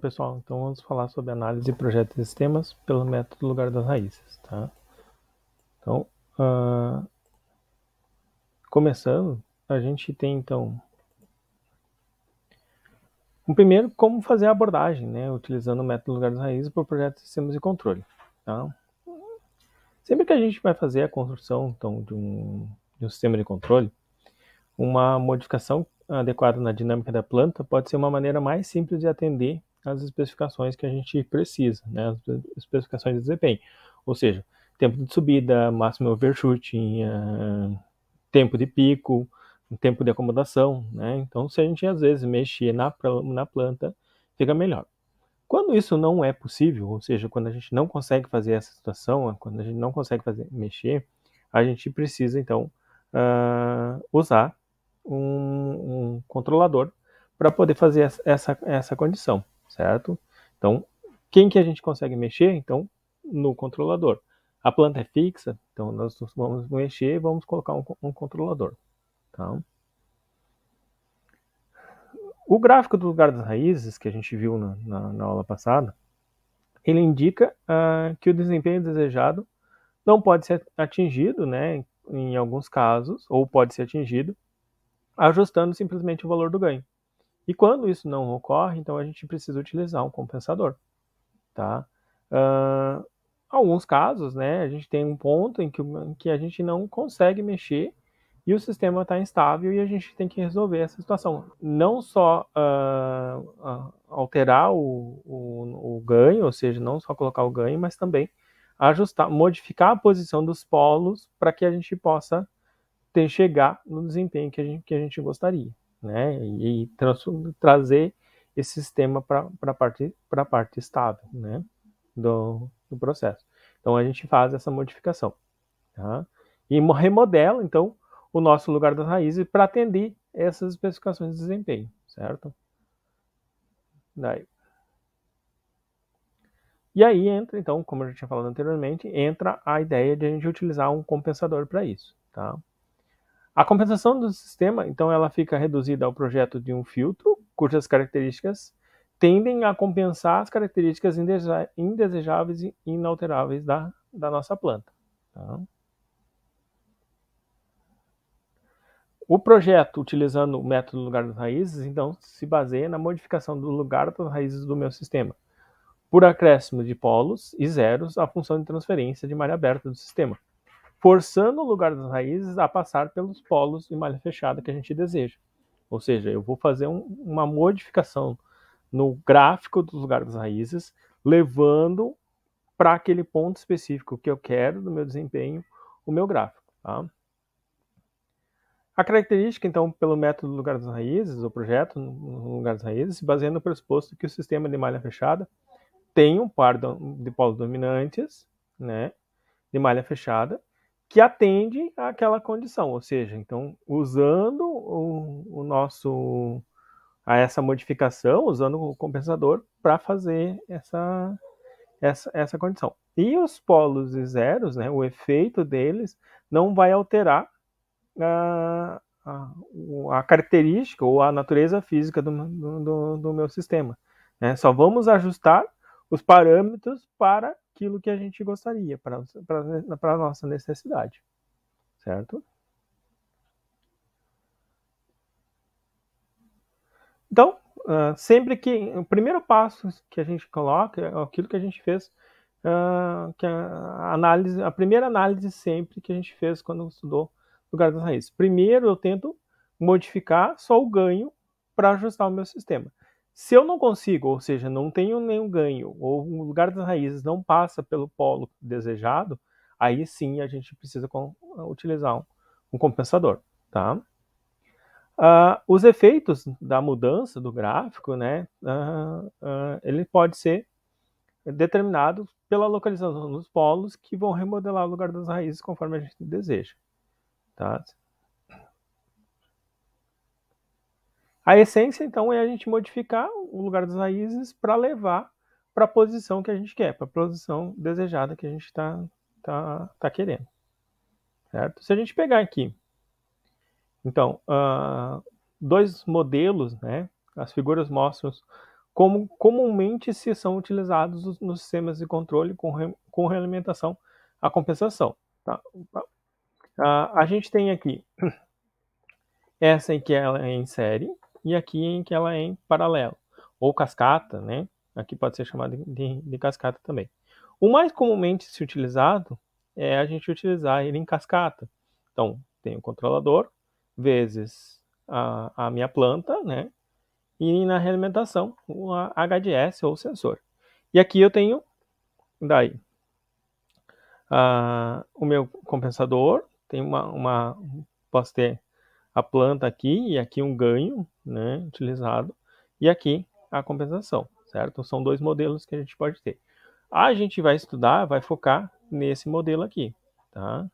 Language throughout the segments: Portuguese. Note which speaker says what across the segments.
Speaker 1: Pessoal, então vamos falar sobre análise de projetos de sistemas pelo método lugar das raízes, tá? Então, começando, a gente tem então primeiro como fazer a abordagem, né, utilizando o método lugar das raízes para o projeto de sistemas de controle, tá? Sempre que a gente vai fazer a construção então de um sistema de controle, uma modificação adequada na dinâmica da planta pode ser uma maneira mais simples de atender às especificações que a gente precisa, né, as especificações de desempenho. Ou seja, tempo de subida, máximo overshooting, tempo de pico, tempo de acomodação, né? Então, se a gente às vezes mexer na planta, fica melhor. Quando isso não é possível, ou seja, quando a gente não consegue fazer essa situação, quando a gente não consegue mexer, a gente precisa então usar um controlador para poder fazer essa condição, certo? Então, quem que a gente consegue mexer? Então, no controlador. A planta é fixa, então nós vamos mexer e vamos colocar um controlador. Tá? O gráfico do lugar das raízes, que a gente viu na aula passada, ele indica que o desempenho desejado não pode ser atingido, né, em alguns casos, ou pode ser atingido, ajustando simplesmente o valor do ganho. E quando isso não ocorre, então a gente precisa utilizar um compensador. Tá? Alguns casos, né, a gente tem um ponto em que a gente não consegue mexer e o sistema está instável e a gente tem que resolver essa situação. Não só alterar o ganho, ou seja, não só colocar o ganho, mas também ajustar, modificar a posição dos polos para que a gente possa chegar no desempenho que a gente gostaria, né? E trazer esse sistema para a parte estável, né? Do processo. Então a gente faz essa modificação, tá? E remodela então o nosso lugar das raízes para atender essas especificações de desempenho, certo? Daí. E aí entra, então, como eu já tinha falado anteriormente, entra a ideia de a gente utilizar um compensador para isso, tá? A compensação do sistema, então, ela fica reduzida ao projeto de um filtro, cujas características tendem a compensar as características indesejáveis e inalteráveis da nossa planta. Tá? O projeto, utilizando o método lugar das raízes, então, se baseia na modificação do lugar das raízes do meu sistema, por acréscimo de polos e zeros à função de transferência de malha aberta do sistema, forçando o lugar das raízes a passar pelos polos de malha fechada que a gente deseja. Ou seja, eu vou fazer uma modificação no gráfico dos lugares das raízes, levando para aquele ponto específico que eu quero do meu desempenho o meu gráfico. Tá? A característica, então, pelo método do lugar das raízes, o projeto no lugar das raízes, se baseia no pressuposto que o sistema de malha fechada tem um par de polos dominantes, né, de malha fechada, que atende àquela condição, ou seja, então, usando essa modificação, usando o compensador para fazer essa condição. E os polos e zeros, né, o efeito deles não vai alterar a, a característica ou a natureza física do meu sistema. Né? Só vamos ajustar os parâmetros para aquilo que a gente gostaria, para a nossa necessidade, certo? Então, sempre que o primeiro passo que a gente coloca é aquilo que a gente fez, que a primeira análise sempre que a gente fez quando estudou lugar das raízes. Primeiro eu tento modificar só o ganho para ajustar o meu sistema. Se eu não consigo, ou seja, não tenho nenhum ganho, ou o lugar das raízes não passa pelo polo desejado, aí sim a gente precisa utilizar um compensador, tá? Os efeitos da mudança do gráfico, né, ele pode ser determinado pela localização dos polos que vão remodelar o lugar das raízes conforme a gente deseja. Tá? A essência, então, é a gente modificar o lugar das raízes para levar para a posição que a gente quer, para a posição desejada que a gente tá querendo. Certo? Se a gente pegar aqui, então, dois modelos, né? As figuras mostram como comumente se são utilizados nos sistemas de controle com realimentação a compensação. Tá? A gente tem aqui essa em que ela é em série e aqui em que ela é em paralelo, ou cascata, né? Aqui pode ser chamada de cascata também. O mais comumente se utilizado é a gente utilizar ele em cascata. Então, tem o controlador, vezes a minha planta, né? E na realimentação, o HDS ou sensor. E aqui eu tenho, daí, o meu compensador, tem posso ter a planta aqui e aqui um ganho, né, utilizado, e aqui a compensação, certo? São dois modelos que a gente pode ter. A gente vai estudar, vai focar nesse modelo aqui, tá?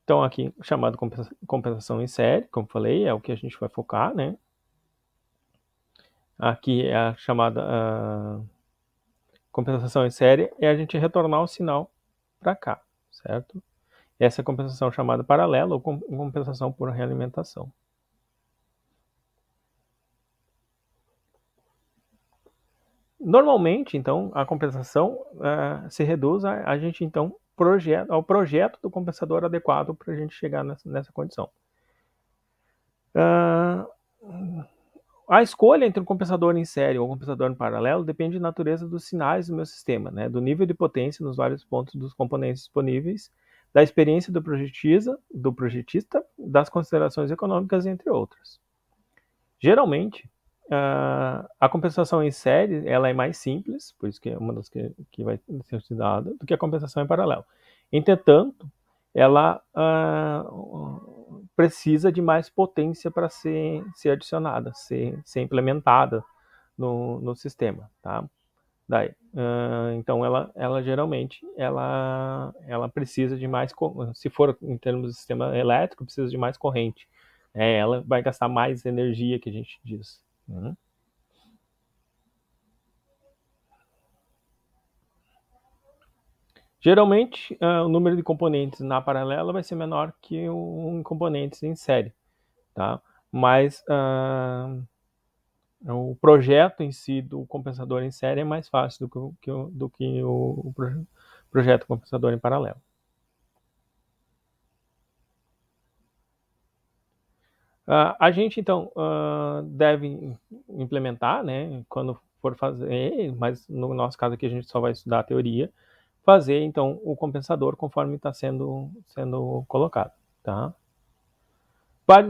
Speaker 1: Então aqui, chamado compensação em série, como falei, é o que a gente vai focar, né? Aqui é a chamada compensação em série, é a gente retornar o sinal para cá, certo? Essa é a compensação chamada paralela ou compensação por realimentação. Normalmente, então, a compensação se reduz a gente, então, ao projeto do compensador adequado para a gente chegar nessa condição. A escolha entre um compensador em série ou um compensador em paralelo depende da natureza dos sinais do meu sistema, né? Do nível de potência nos vários pontos dos componentes disponíveis, da experiência do projetista, das considerações econômicas, entre outras. Geralmente, a compensação em série ela é mais simples, por isso que é uma das que vai ser utilizada, do que a compensação em paralelo. Entretanto, ela precisa de mais potência para ser adicionada, ser implementada no sistema, tá? Daí, então ela geralmente ela precisa de mais, se for em termos de sistema elétrico, precisa de mais corrente. Ela vai gastar mais energia, que a gente diz. Geralmente, o número de componentes na paralela vai ser menor que um componentes em série, tá? Mas o projeto em si do compensador em série é mais fácil do que o projeto compensador em paralelo. A gente, então, deve implementar, né, quando for fazer, mas no nosso caso aqui a gente só vai estudar a teoria, fazer, então, o compensador conforme está sendo colocado, tá?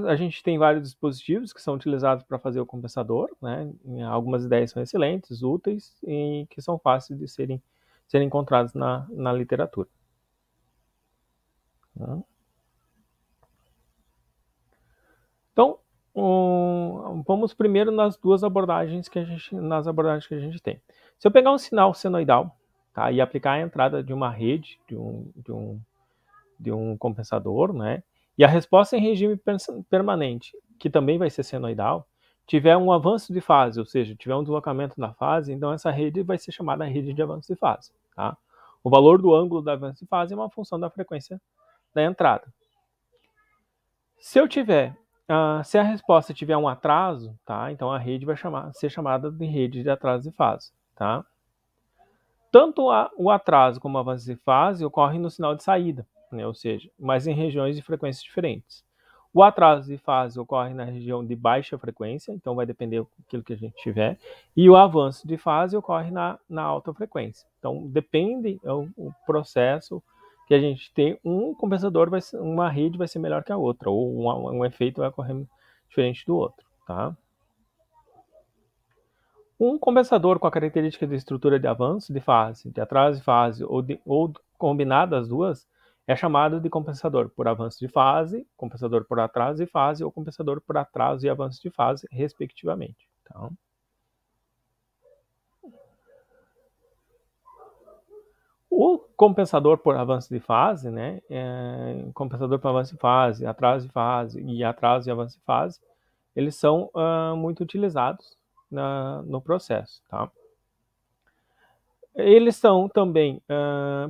Speaker 1: A gente tem vários dispositivos que são utilizados para fazer o compensador, né? Algumas ideias são excelentes, úteis e que são fáceis de serem encontrados na literatura. Tá? Então, vamos primeiro nas abordagens que a gente tem. Se eu pegar um sinal senoidal, tá, e aplicar a entrada de uma rede de um compensador, né, e a resposta em regime permanente, que também vai ser senoidal, tiver um avanço de fase, ou seja, tiver um deslocamento da fase, então essa rede vai ser chamada rede de avanço de fase. Tá? O valor do ângulo do avanço de fase é uma função da frequência da entrada. Se a resposta tiver um atraso, tá? Então a rede vai ser chamada de rede de atraso de fase, tá? Tanto o atraso como o avanço de fase ocorrem no sinal de saída, né? Ou seja, mas em regiões de frequências diferentes. O atraso de fase ocorre na região de baixa frequência, então vai depender daquilo que a gente tiver, e o avanço de fase ocorre na alta frequência. Então depende o processo que a gente tem, um compensador uma rede vai ser melhor que a outra, ou um efeito vai ocorrer diferente do outro, tá? Um compensador com a característica de estrutura de avanço de fase, de atraso de fase ou combinada as duas, é chamado de compensador por avanço de fase, compensador por atraso de fase ou compensador por atraso e avanço de fase, respectivamente. Então, o compensador por avanço de fase, né, compensador por avanço de fase, atraso de fase e atraso e avanço de fase, eles são muito utilizados no processo, tá? Eles são também,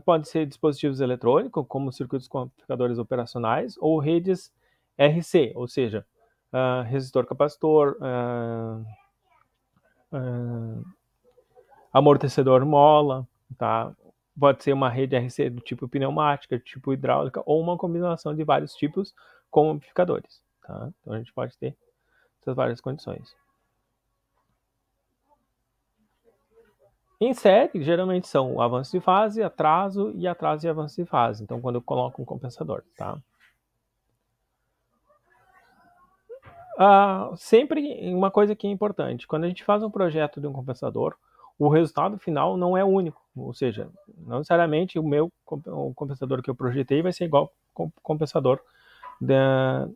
Speaker 1: podem ser dispositivos eletrônicos, como circuitos codificadores operacionais, ou redes RC, ou seja, resistor capacitor, amortecedor mola, tá? Pode ser uma rede RC do tipo pneumática, do tipo hidráulica, ou uma combinação de vários tipos com amplificadores, tá? Então a gente pode ter essas várias condições. Em série, geralmente são avanço de fase, atraso e avanço de fase. Então, quando eu coloco um compensador, tá? Sempre uma coisa que é importante, quando a gente faz um projeto de um compensador, o resultado final não é único, ou seja, não necessariamente o compensador que eu projetei vai ser igual ao compensador do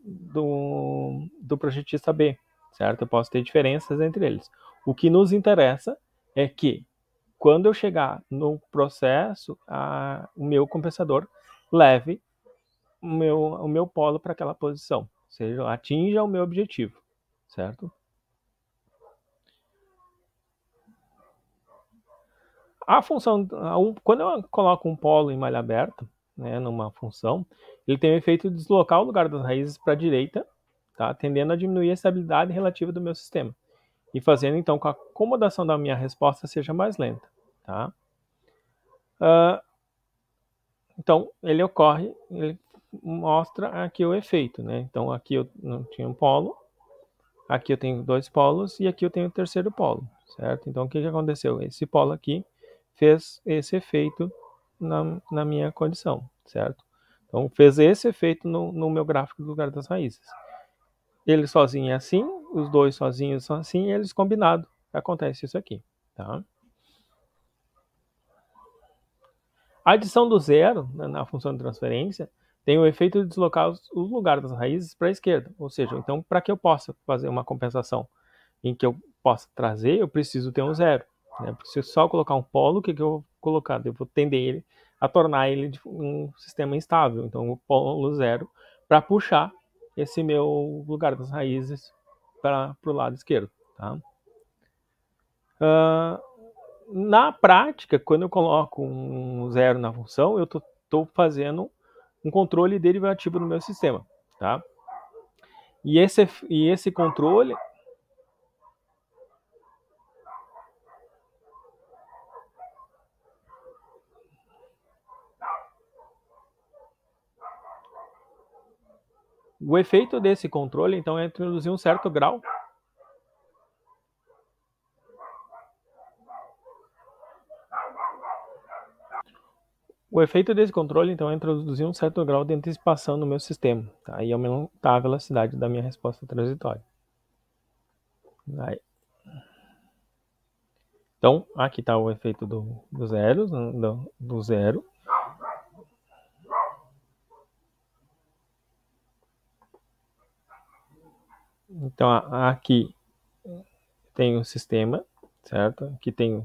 Speaker 1: projetista B, certo? Eu posso ter diferenças entre eles. O que nos interessa é que quando eu chegar no processo, o meu compensador leve o meu polo para aquela posição, ou seja, atinja o meu objetivo, certo? A função, quando eu coloco um polo em malha aberta, né, numa função, ele tem o efeito de deslocar o lugar das raízes para a direita, tá, tendendo a diminuir a estabilidade relativa do meu sistema e fazendo então com que a acomodação da minha resposta seja mais lenta, tá? Então ele mostra aqui o efeito, né? Então aqui eu não tinha um polo, aqui eu tenho dois polos e aqui eu tenho o terceiro polo, certo? Então o que aconteceu? Esse polo aqui fez esse efeito na minha condição, certo? Então fez esse efeito no meu gráfico do lugar das raízes. Ele sozinho é assim, os dois sozinhos são assim, e eles combinados acontece isso aqui, tá? A adição do zero na função de transferência tem o efeito de deslocar os lugares das raízes para a esquerda, ou seja, então para que eu possa fazer uma compensação em que eu possa trazer, eu preciso ter um zero. Né? Porque se eu só colocar um polo, o que eu vou colocar? Eu vou tender ele a tornar ele um sistema instável. Então, o polo zero para puxar esse meu lugar das raízes para o lado esquerdo. Tá? Na prática, quando eu coloco um zero na função, eu estou fazendo um controle derivativo no meu sistema. Tá? E esse controle o efeito desse controle, então, é introduzir um certo grau O efeito desse controle, então, é introduzir um certo grau de antecipação no meu sistema, tá? E aumentar a velocidade da minha resposta transitória. Aí. Então, aqui está o efeito do zero. Então, aqui tem o sistema, certo? Aqui tem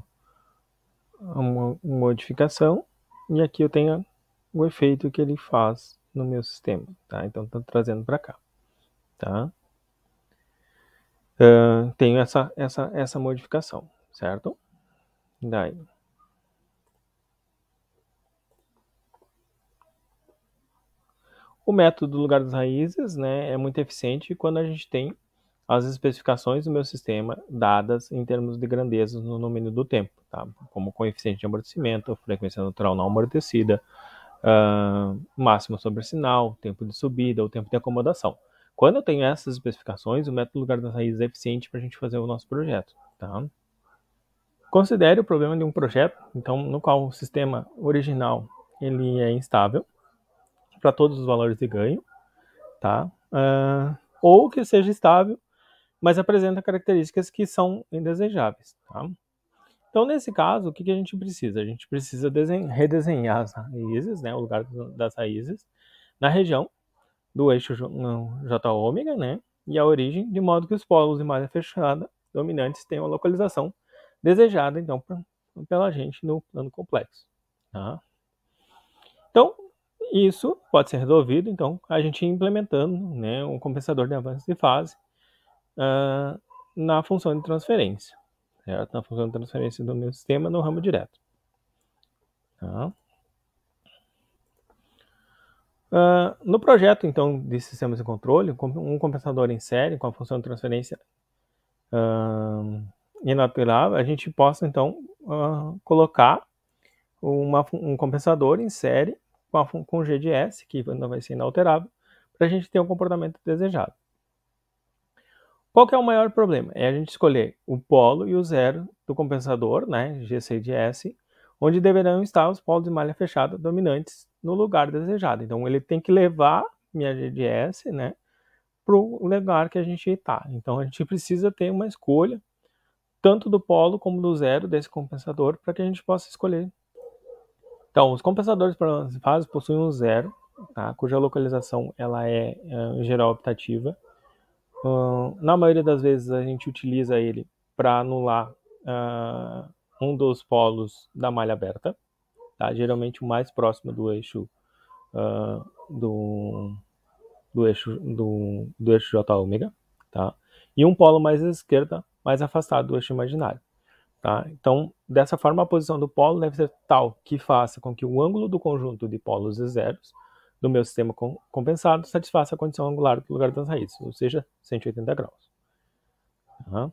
Speaker 1: uma modificação e aqui eu tenho o efeito que ele faz no meu sistema, tá? Então, estou trazendo para cá, tá? Tenho essa modificação, certo? Daí. O método do lugar das raízes, né, é muito eficiente quando a gente tem as especificações do meu sistema dadas em termos de grandezas no domínio do tempo, tá? Como coeficiente de amortecimento, frequência natural não amortecida, máximo sobre sinal, tempo de subida ou tempo de acomodação. Quando eu tenho essas especificações, o método do lugar das raízes é eficiente para a gente fazer o nosso projeto. Tá? Considere o problema de um projeto, então, no qual o sistema original ele é instável para todos os valores de ganho, tá? Ou que seja estável, mas apresenta características que são indesejáveis. Tá? Então, nesse caso, o que a gente precisa? A gente precisa redesenhar as raízes, né, o lugar das raízes, na região do eixo J-ômega, né, e a origem, de modo que os polos de malha fechada dominantes tenham a localização desejada, então, pela gente no plano complexo. Tá? Então, isso pode ser resolvido, então, a gente implementando, né, um compensador de avanço de fase na função de transferência, certo? Na função de transferência do meu sistema no ramo direto. Tá? No projeto, então, de sistemas de controle, um compensador em série com a função de transferência inalterável, a gente possa, então, colocar um compensador em série com G de S, que não vai ser inalterável, para a gente ter um comportamento desejado. Qual que é o maior problema? É a gente escolher o polo e o zero do compensador, né, GC de S, onde deverão estar os polos de malha fechada dominantes no lugar desejado. Então, ele tem que levar minha G de S, né, para o lugar que a gente está. Então, a gente precisa ter uma escolha tanto do polo como do zero desse compensador para que a gente possa escolher. Então, os compensadores para fases possuem um zero, tá, cuja localização ela é, em geral, optativa. Na maioria das vezes a gente utiliza ele para anular um dos polos da malha aberta, tá? Geralmente o mais próximo do eixo do eixo J ômega, tá? E um polo mais à esquerda, mais afastado do eixo imaginário. Tá? Então, dessa forma, a posição do polo deve ser tal que faça com que o ângulo do conjunto de polos e zeros do meu sistema compensado satisfaça a condição angular do lugar das raízes, ou seja, 180 graus. Tá?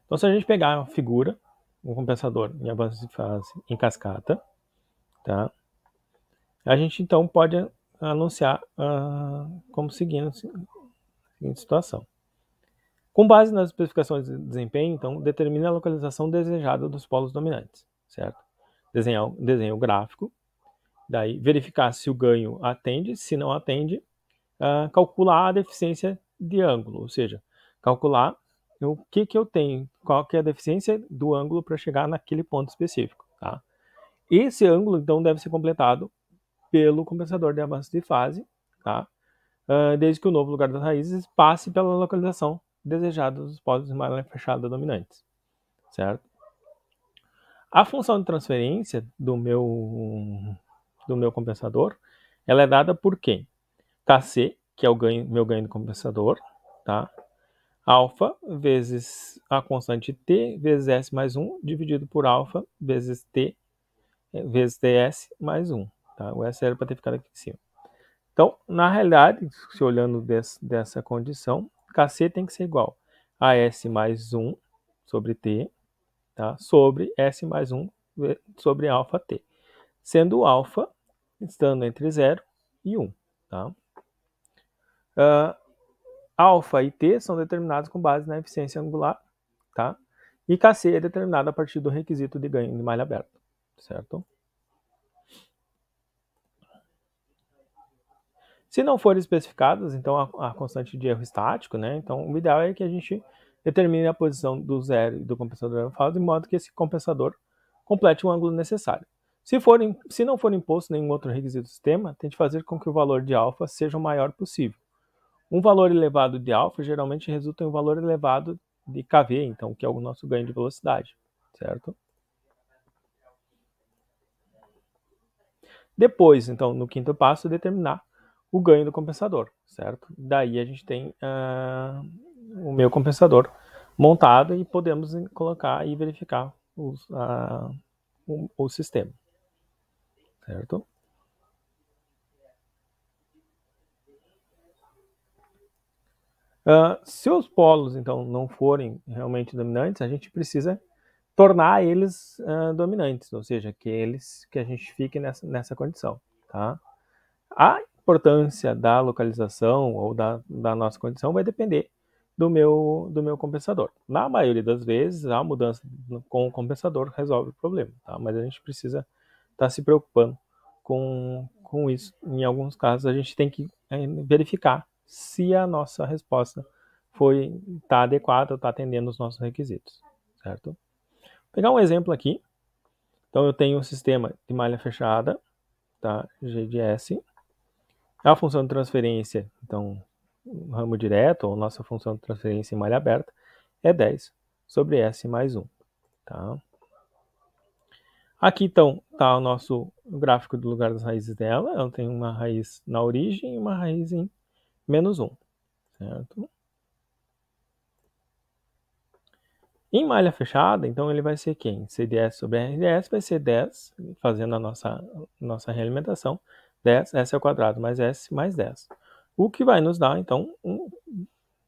Speaker 1: Então, se a gente pegar a figura, um compensador em avanço de fase em cascata, tá? A gente então pode anunciar como seguinte situação. Com base nas especificações de desempenho, então, determine a localização desejada dos polos dominantes, certo? Desenha o gráfico, daí verificar se o ganho atende, se não atende, calcular a deficiência de ângulo, ou seja, calcular o que eu tenho, qual que é a deficiência do ângulo para chegar naquele ponto específico, tá? Esse ângulo, então, deve ser completado pelo compensador de avanço de fase, tá? Desde que o novo lugar das raízes passe pela localização desejada dos polos de malha fechada dominantes, certo? A função de transferência do meu compensador, ela é dada por quem? Kc, que é o meu ganho do compensador, tá? Alfa vezes a constante t vezes s mais 1 dividido por alfa vezes t vezes ts mais 1. Tá? O s era para ter ficado aqui em cima. Então, na realidade, se olhando dessa condição, Kc tem que ser igual a S mais 1 sobre T, tá? Sobre S mais 1 sobre alfa T. Sendo o alfa estando entre 0 e 1. Tá? Alfa e T são determinados com base na eficiência angular, tá? E Kc é determinado a partir do requisito de ganho de malha aberta, certo? Se não forem especificadas, então a constante de erro estático, né? Então o ideal é que a gente determine a posição do zero e do compensador alfa de modo que esse compensador complete o ângulo necessário. Se não for imposto nenhum outro requisito do sistema, tente fazer com que o valor de alfa seja o maior possível. Um valor elevado de alfa geralmente resulta em um valor elevado de kV, então, que é o nosso ganho de velocidade, certo? Depois, então, no quinto passo, determinar o ganho do compensador, certo? Daí a gente tem o meu compensador montado e podemos colocar e verificar o sistema, certo? Se os polos, então, não forem realmente dominantes, a gente precisa tornar eles dominantes, ou seja, que a gente fique nessa condição, tá? A importância da localização ou da nossa condição vai depender do meu compensador. Na maioria das vezes, a mudança com o compensador resolve o problema, tá? Mas a gente precisa estar se preocupando com isso. Em alguns casos, a gente tem que verificar se a nossa resposta está adequada, está atendendo os nossos requisitos, certo? Vou pegar um exemplo aqui. Então, eu tenho um sistema de malha fechada, tá? G de S. A função de transferência, então, ramo direto, ou nossa função de transferência em malha aberta, é 10 sobre S mais 1. Tá? Aqui, então, está o nosso gráfico do lugar das raízes dela. Ela tem uma raiz na origem e uma raiz em menos 1. Certo? Em malha fechada, então, ele vai ser quem? CDS sobre RDS vai ser 10, fazendo a nossa realimentação, 10s ao quadrado mais s mais 10. O que vai nos dar, então,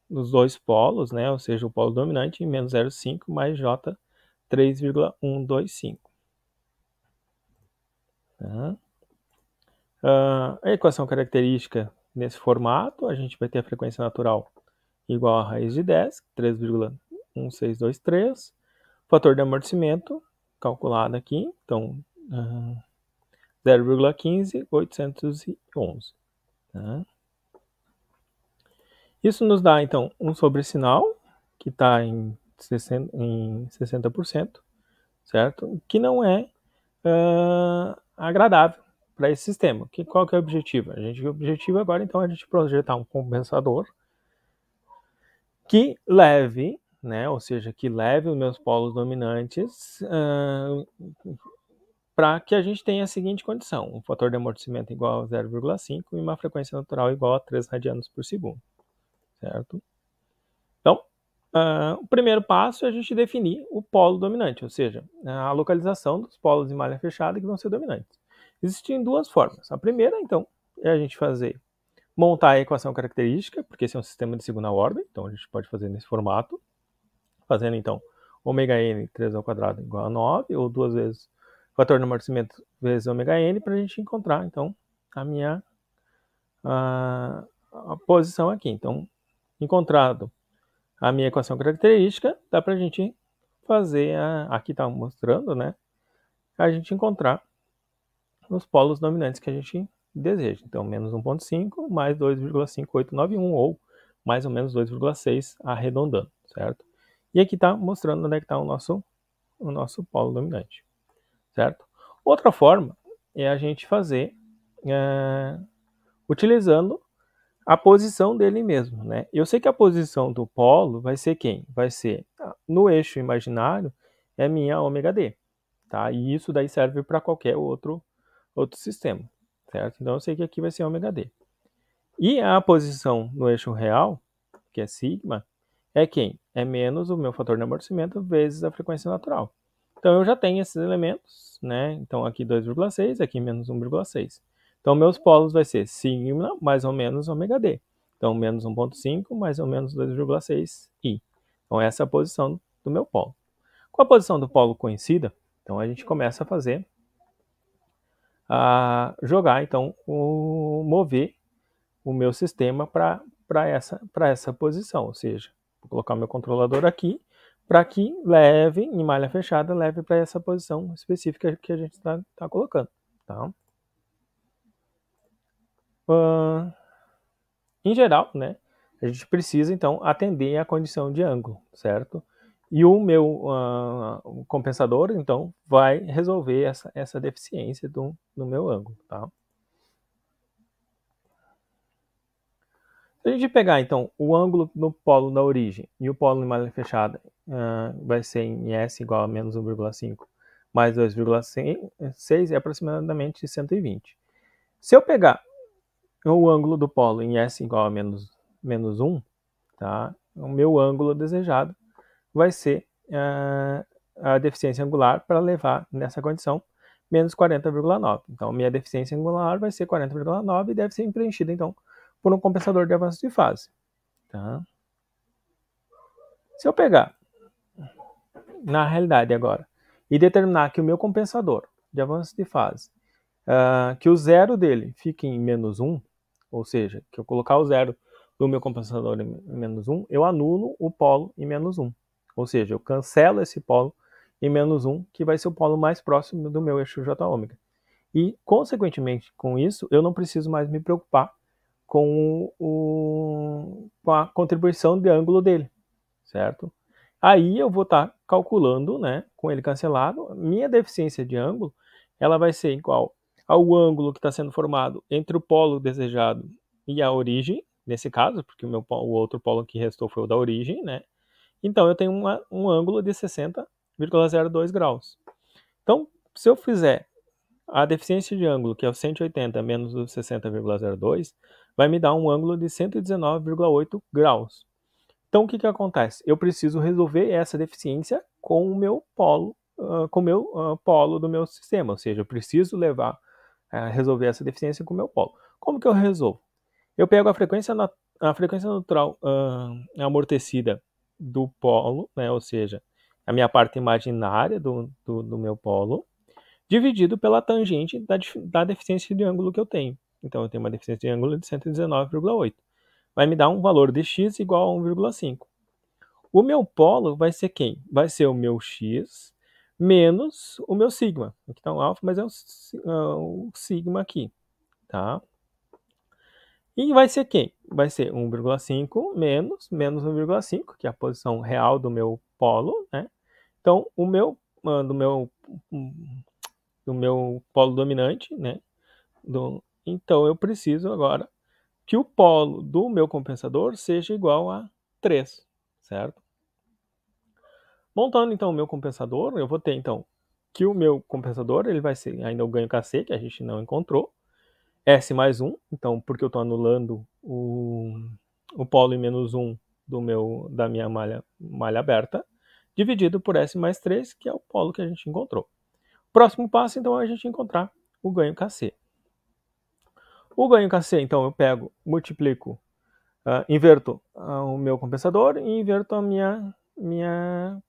Speaker 1: os dois polos, né? Ou seja, o polo dominante em menos 0,5 mais j 3,125. Tá? A equação característica nesse formato, a gente vai ter a frequência natural igual a raiz de 10, 3,1623. Fator de amortecimento, calculado aqui, então 0,15811. Tá? Isso nos dá, então, um sobressinal, que está em 60%, certo? Que não é agradável para esse sistema. Qual que é o objetivo? O objetivo agora, então, é a gente projetar um compensador que leve, né, ou seja, que leve os meus polos dominantes para que a gente tenha a seguinte condição: um fator de amortecimento igual a 0,5 e uma frequência natural igual a 3 radianos por segundo, certo? Então, o primeiro passo é a gente definir o polo dominante, ou seja, a localização dos polos em malha fechada que vão ser dominantes. Existem duas formas. A primeira, então, é a gente montar a equação característica, porque esse é um sistema de segunda ordem, então a gente pode fazer nesse formato, fazendo então ômega-n 3 ao quadrado igual a 9, ou 2 vezes o fator de amortecimento vezes ômega-n, para a gente encontrar então a minha a posição aqui. Então, encontrado a minha equação característica, dá para a gente fazer, aqui está mostrando, né, a gente encontrar os polos dominantes que a gente deseja. Então, menos 1,5 mais 2,5891, ou mais ou menos 2,6 arredondando, certo? E aqui está mostrando onde é que está o nosso polo dominante, certo? Outra forma é a gente fazer utilizando a posição dele mesmo, né? Eu sei que a posição do polo vai ser quem? Vai ser, no eixo imaginário, é minha ômega d, tá? E isso daí serve para qualquer outro sistema, certo? Então eu sei que aqui vai ser ômega d. E a posição no eixo real, que é sigma, é quem? É menos o meu fator de amortecimento vezes a frequência natural. Então eu já tenho esses elementos, né? Então aqui 2,6, aqui menos 1,6. Então meus polos vai ser sigma mais ou menos ômega d. Então menos 1,5 mais ou menos 2,6 i. Então essa é a posição do meu polo. Com a posição do polo conhecida, então a gente começa a fazer, jogar, então, mover o meu sistema para essa posição, ou seja, vou colocar o meu controlador aqui para que leve, em malha fechada, leve para essa posição específica que a gente está colocando. Tá? Em geral, né, a gente precisa, então, atender à condição de ângulo, certo? E o meu compensador, então, vai resolver essa deficiência do meu ângulo. Tá? Se a gente pegar, então, o ângulo no polo da origem e o polo em malha fechada, vai ser em S igual a menos 1,5 mais 2,6 é aproximadamente 120. Se eu pegar o ângulo do polo em S igual a menos 1, tá? O meu ângulo desejado vai ser a deficiência angular para levar nessa condição menos 40,9. Então, minha deficiência angular vai ser 40,9 e deve ser preenchida, então, por um compensador de avanço de fase. Tá? Se eu pegar, na realidade agora, e determinar que o meu compensador de avanço de fase, que o zero dele fique em menos 1, ou seja, que eu colocar o zero do meu compensador em menos 1, eu anulo o polo em menos 1. Ou seja, eu cancelo esse polo em menos 1, que vai ser o polo mais próximo do meu eixo J ômega. E, consequentemente, com isso, eu não preciso mais me preocupar com a contribuição de ângulo dele, certo? Aí eu vou estar calculando, né, com ele cancelado, minha deficiência de ângulo, ela vai ser igual ao ângulo que está sendo formado entre o polo desejado e a origem, nesse caso, porque o outro polo que restou foi o da origem, né? Então eu tenho um ângulo de 60,02 graus. Então, se eu fizer a deficiência de ângulo, que é o 180 menos o 60,02, vai me dar um ângulo de 119,8 graus. Então, o que acontece? Eu preciso resolver essa deficiência com o meu polo, polo do meu sistema, ou seja, eu preciso levar resolver essa deficiência com o meu polo. Como que eu resolvo? Eu pego a frequência natural amortecida do polo, né, ou seja, a minha parte imaginária do meu polo, dividido pela tangente da deficiência de ângulo que eu tenho. Então, eu tenho uma deficiência de ângulo de 119,8. Vai me dar um valor de x igual a 1,5. O meu polo vai ser quem? Vai ser o meu x menos o meu sigma. Aqui está um alfa, mas é o sigma aqui, tá? E vai ser quem? Vai ser 1,5 menos 1,5, que é a posição real do meu polo, né? Então, do meu polo dominante, né? Então, eu preciso agora que o polo do meu compensador seja igual a 3, certo? Montando, então, o meu compensador, eu vou ter, então, que o meu compensador ele vai ser ainda o ganho KC, que a gente não encontrou, S mais 1, então, porque eu estou anulando o polo em menos 1 da minha malha aberta, dividido por S mais 3, que é o polo que a gente encontrou. Próximo passo, então, é a gente encontrar o ganho KC. O ganho KC, então, eu pego, multiplico, inverto o meu compensador e inverto a minha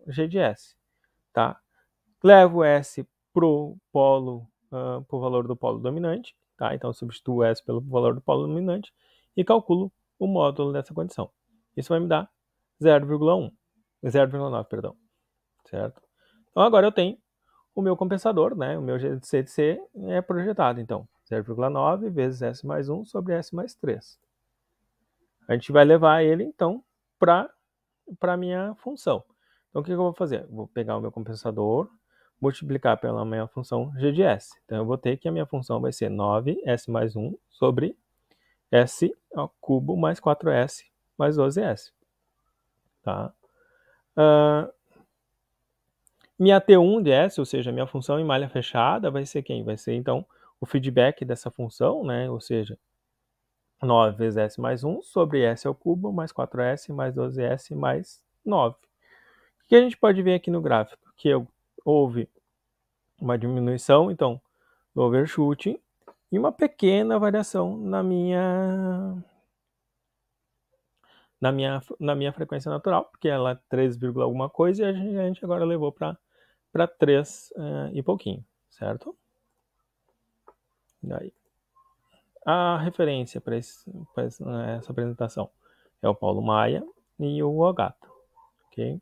Speaker 1: G de S. Tá? Levo S pro valor do polo dominante, tá? Então substituo S pelo valor do polo dominante e calculo o módulo dessa condição. Isso vai me dar 0,9, perdão, certo? Então agora eu tenho o meu compensador, né? O meu GC de C é projetado, então 0,9 vezes S mais 1 sobre S mais 3. A gente vai levar ele, então, para a minha função. Então, o que eu vou fazer? Vou pegar o meu compensador, multiplicar pela minha função g de s. Então, eu vou ter que a minha função vai ser 9s mais 1 sobre s ao cubo mais 4s mais 12s. Tá? Minha T1 de s, ou seja, minha função em malha fechada, vai ser quem? Vai ser, então, o feedback dessa função, né? Ou seja, 9 vezes s mais 1 sobre s ao cubo mais 4s mais 12s mais 9. O que a gente pode ver aqui no gráfico? Que houve uma diminuição, então, do overshooting e uma pequena variação na minha frequência natural, porque ela é 3, alguma coisa e a gente agora levou para 3 e pouquinho, certo? Daí. A referência para essa apresentação é o Paulo Maia e o Ogata, ok?